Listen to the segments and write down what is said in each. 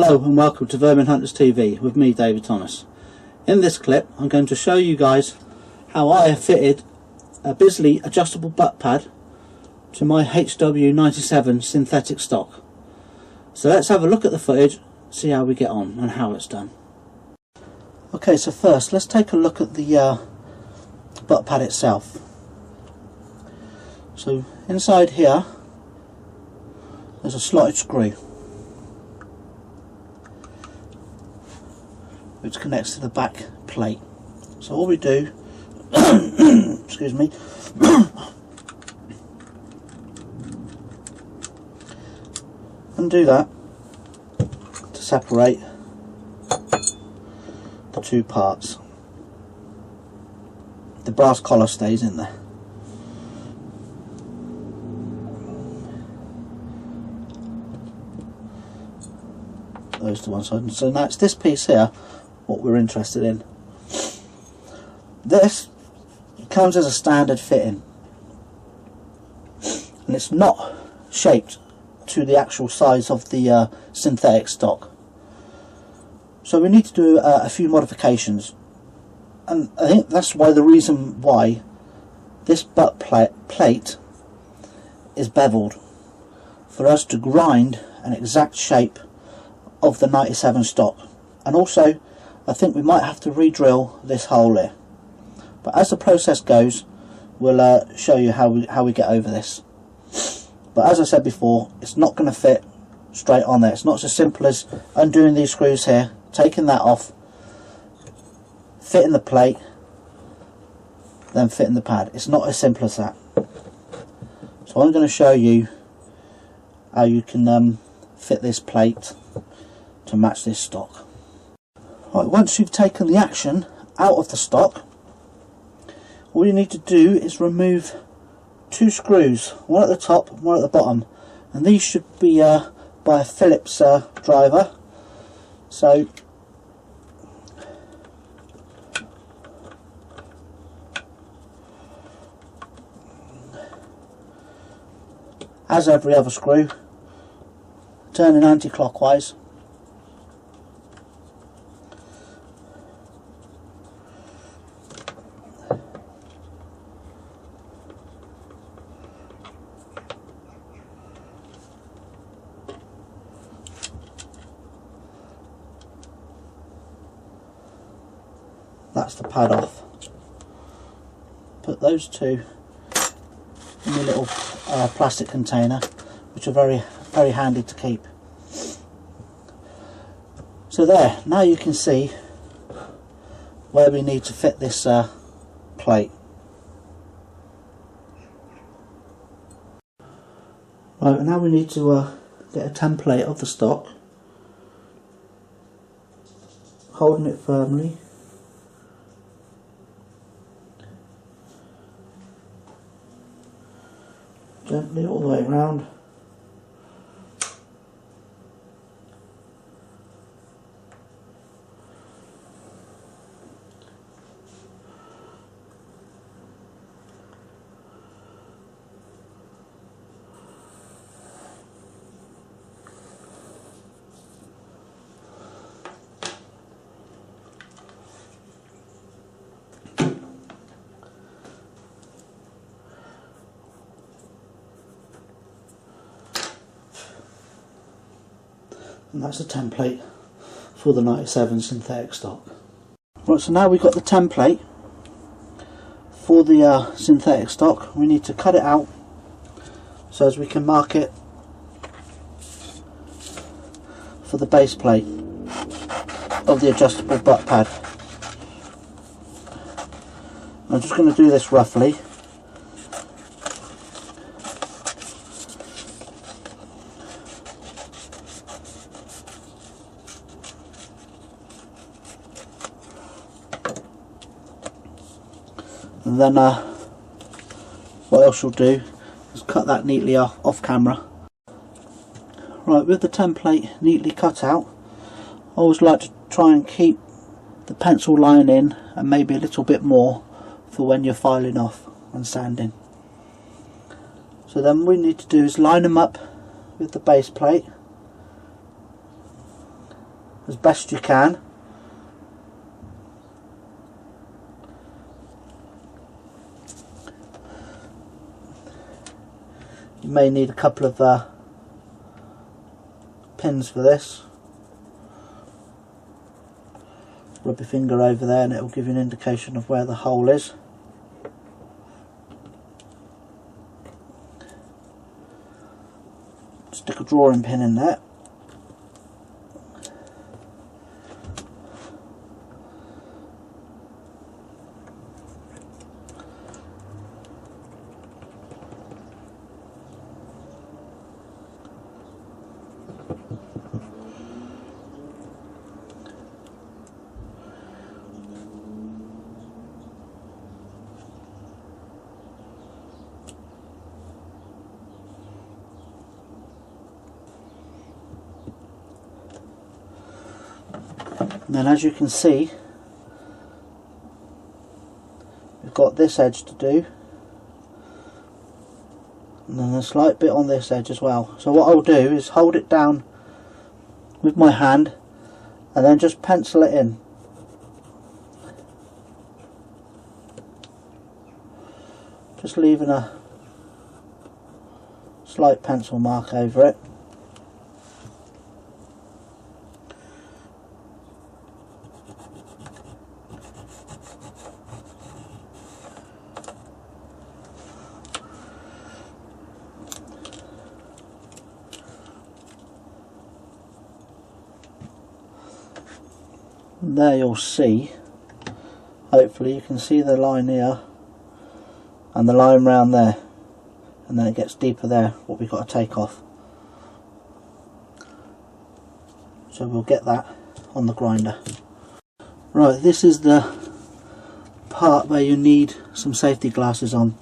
Hello and welcome to Vermin Hunters TV with me, David Thomas. In this clip I'm going to show you guys how I have fitted a Bisley adjustable butt pad to my HW97 synthetic stock. So let's have a look at the footage, see how we get on and how it's done. Okay, so first let's take a look at the butt pad itself. So inside here there's a slotted screw which connects to the back plate. So all we do excuse me, undo that to separate the two parts. The brass collar stays in there. Those to one side. So now it's this piece here what we're interested in. This comes as a standard fitting and it's not shaped to the actual size of the synthetic stock, so we need to do a few modifications, and I think that's why the reason why this butt plate is beveled, for us to grind an exact shape of the 97 stock. And also I think we might have to re-drill this hole here, but as the process goes we'll show you how we get over this. But as I said before, it's not going to fit straight on there. It's not so simple as undoing these screws here, taking that off, fitting the plate, then fitting the pad. It's not as simple as that. So I'm going to show you how you can fit this plate to match this stock. Right, once you've taken the action out of the stock, all you need to do is remove two screws, one at the top and one at the bottom, and these should be by a Phillips driver. So as every other screw, turning anti-clockwise. That's the pad off. Put those two in a little plastic container, which are very handy to keep. So there, now you can see where we need to fit this plate. Right, now we need to get a template of the stock, holding it firmly. Gently all the way around. And that's a template for the 97 synthetic stock. Right, so now we've got the template for the synthetic stock. We need to cut it out so as we can mark it for the base plate of the adjustable butt pad. I'm just going to do this roughly. And then what else you'll do is cut that neatly off camera. Right, with the template neatly cut out, I always like to try and keep the pencil line in and maybe a little bit more for when you're filing off and sanding. So then what we need to do is line them up with the base plate as best you can. You may need a couple of pins for this. Rub your finger over there and it will give you an indication of where the hole is. Stick a drawing pin in there. And then, as you can see, we've got this edge to do, and then a slight bit on this edge as well. So what I'll do is hold it down with my hand and then just pencil it in. Just leaving a slight pencil mark over it. And there you'll see, hopefully you can see the line here and the line round there, and then it gets deeper there, what we've got to take off. So we'll get that on the grinder. Right, this is the part where you need some safety glasses on.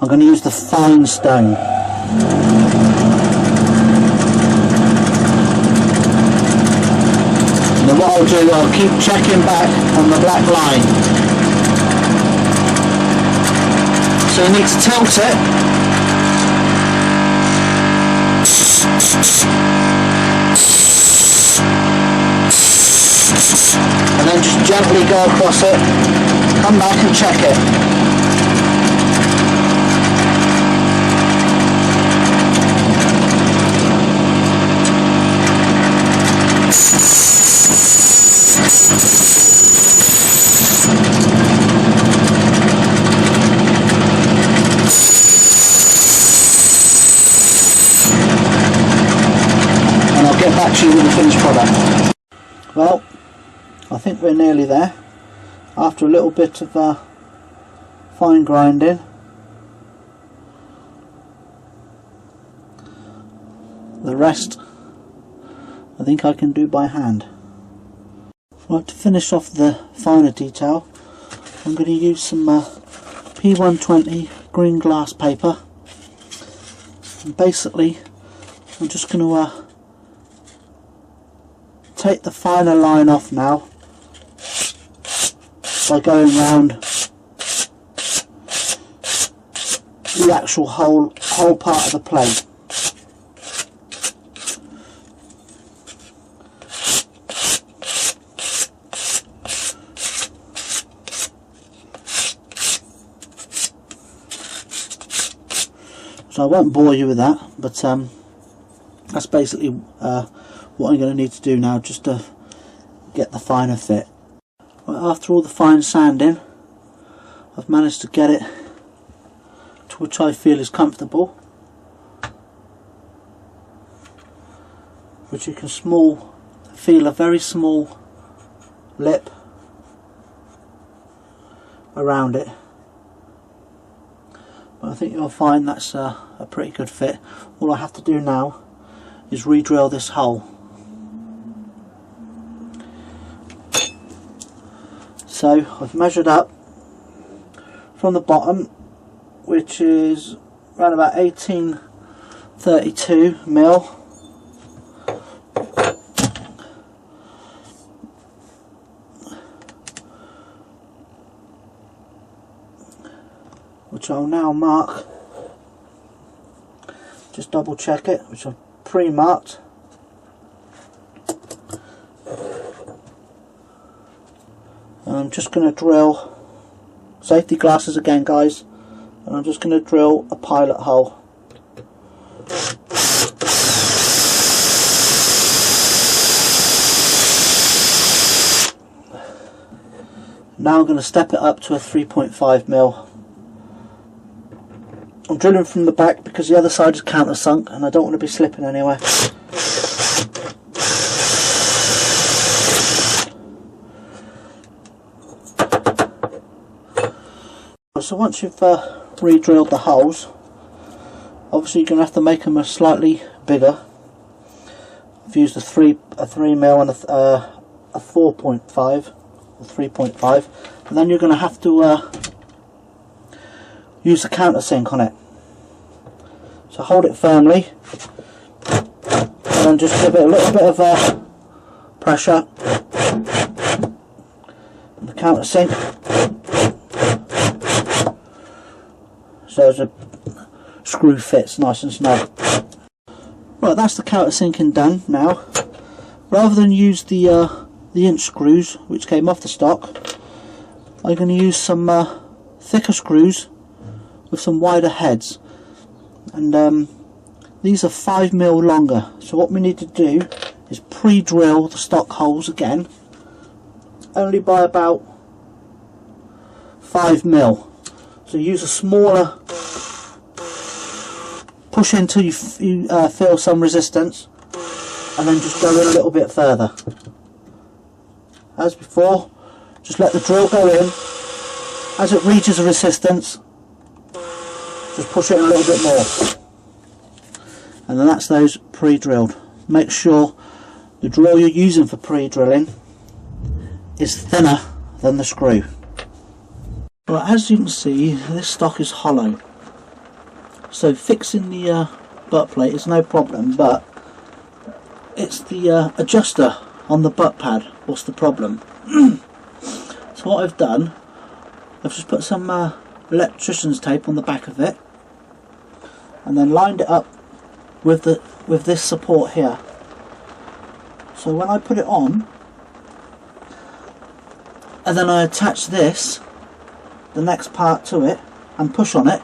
I'm going to use the fine stone. And then what I'll do, I'll keep checking back on the black line. So you need to tilt it. And then just gently go across it, come back and check it. And I'll get back to you with the finished product. Well, I think we're nearly there. After a little bit of fine grinding, the rest I think I can do by hand. Right, to finish off the finer detail, I'm going to use some P120 green glass paper, and basically I'm just going to take the finer line off now by going round the actual whole part of the plate. So I won't bore you with that, but that's basically what I'm going to need to do now, just to get the finer fit. Well, after all the fine sanding, I've managed to get it to which I feel is comfortable, which you can feel a very small lip around it. But I think you'll find that's a pretty good fit. All I have to do now is re-drill this hole. So I've measured up from the bottom, which is around about 1832 mil, which I'll now mark. Just double check it, which I've pre-marked I'm just going to drill, safety glasses again guys, and I'm just going to drill a pilot hole. Now I'm going to step it up to a 3.5mm. I'm drilling from the back because the other side is countersunk and I don't want to be slipping anywhere. So once you've re-drilled the holes, obviously you're going to have to make them a slightly bigger. I've used a 3mm and a 4.5 or 3.5, and then you're going to have to use the countersink on it. So hold it firmly and then just give it a little bit of pressure. And the countersink, so the screw fits nice and snug. Right, that's the countersinking done now. Rather than use the inch screws which came off the stock, I'm going to use some thicker screws with some wider heads, and these are 5mm longer. So what we need to do is pre-drill the stock holes again, only by about 5mm. So use a smaller, push until you feel some resistance, and then just go in a little bit further. As before, just let the drill go in. As it reaches a resistance, just push it a little bit more. And then that's those pre-drilled. Make sure the drill you're using for pre-drilling is thinner than the screw. Right, as you can see, this stock is hollow. So fixing the butt plate is no problem, but it's the adjuster on the butt pad what's the problem. So what I've done, I've just put some electrician's tape on the back of it and then lined it up with this support here. So when I put it on and then I attach this, the next part to it, and push on it,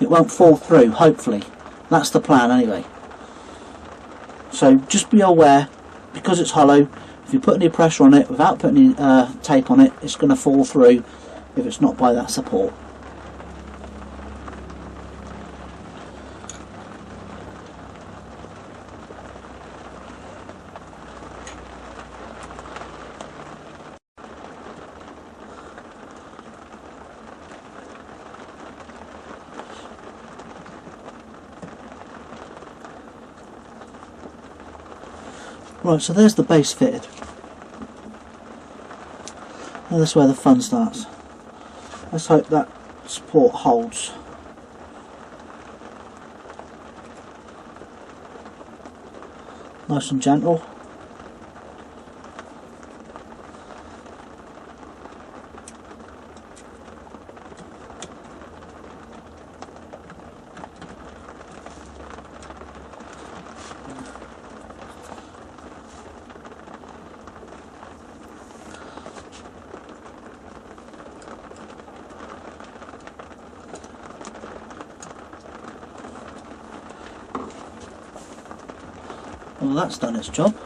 it won't fall through, hopefully. That's the plan anyway. So just be aware, because it's hollow, if you put any pressure on it without putting any tape on it, it's going to fall through if it's not by that support. Right, so there's the base fitted. And that's where the fun starts. Let's hope that support holds. Nice and gentle. Well, that's done its job.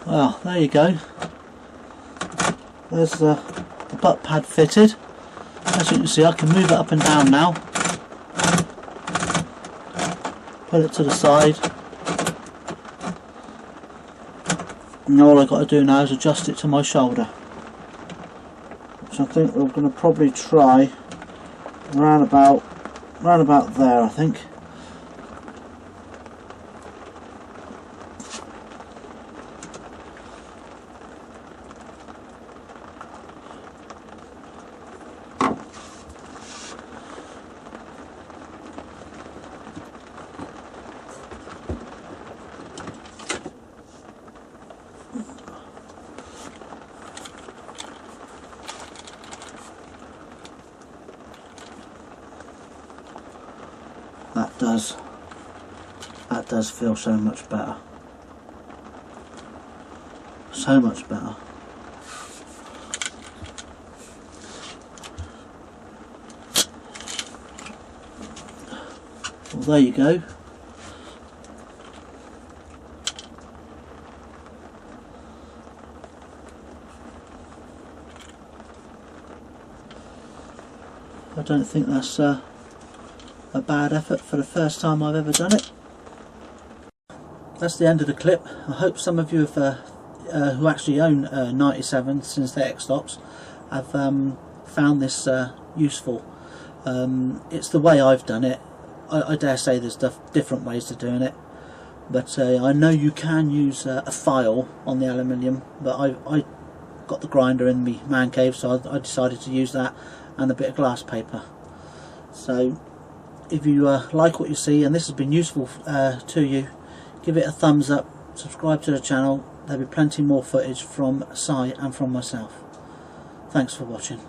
Well, there you go. There's the butt pad fitted. As you can see, I can move it up and down now. Put it to the side. And all I've got to do now is adjust it to my shoulder. So I think we're going to probably try round about there, I think. That does feel so much better. So much better. Well, there you go. I don't think that's a bad effort for the first time I've ever done it. That's the end of the clip. I hope some of you have, who actually own 97 synthetic stocks have found this useful. It's the way I've done it. I dare say there's different ways of doing it, but I know you can use a file on the aluminium, but I got the grinder in my man cave, so I decided to use that and a bit of glass paper. So if you like what you see and this has been useful to you, give it a thumbs up, subscribe to the channel. There'll be plenty more footage from Si and from myself. Thanks for watching.